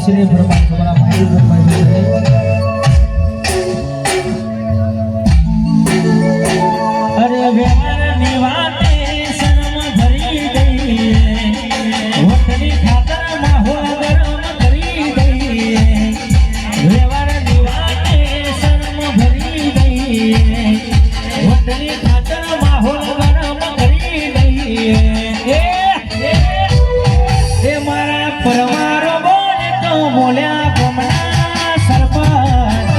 श्री भगवान हमारा भाई अरे व्यवहार निवाते शर्म भरी गई है वतनी खातर माहौल गरम करी गई है व्यवहार निवाते शर्म भरी गई है वतनी खातर माहौल गरम करी गई है ए मारा परमारो मोल्या गमना सरपंच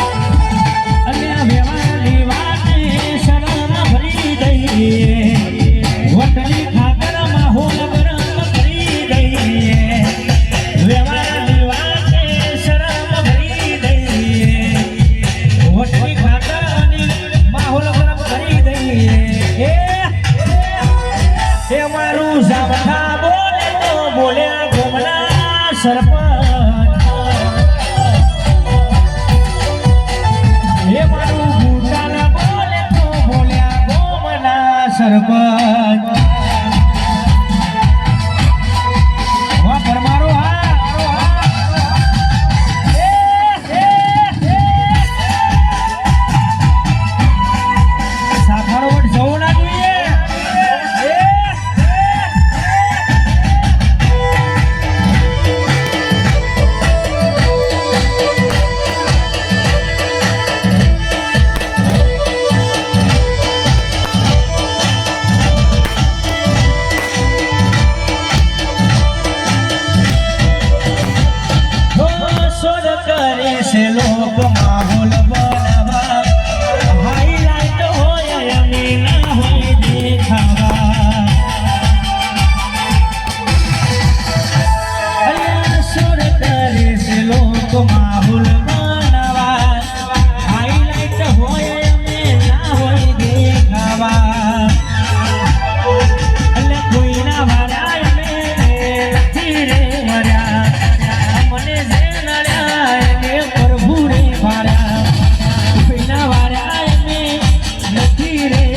अन्य व्यवहारी वाते शरम भरी गई है वटनी खातर माहौल गरम करी गई है व्यवहारी वाते शरम भरी गई है वटनी खातर माहौल गरम करी गई है मारू जामखा बोले तो बोल्या घुमना सरपंच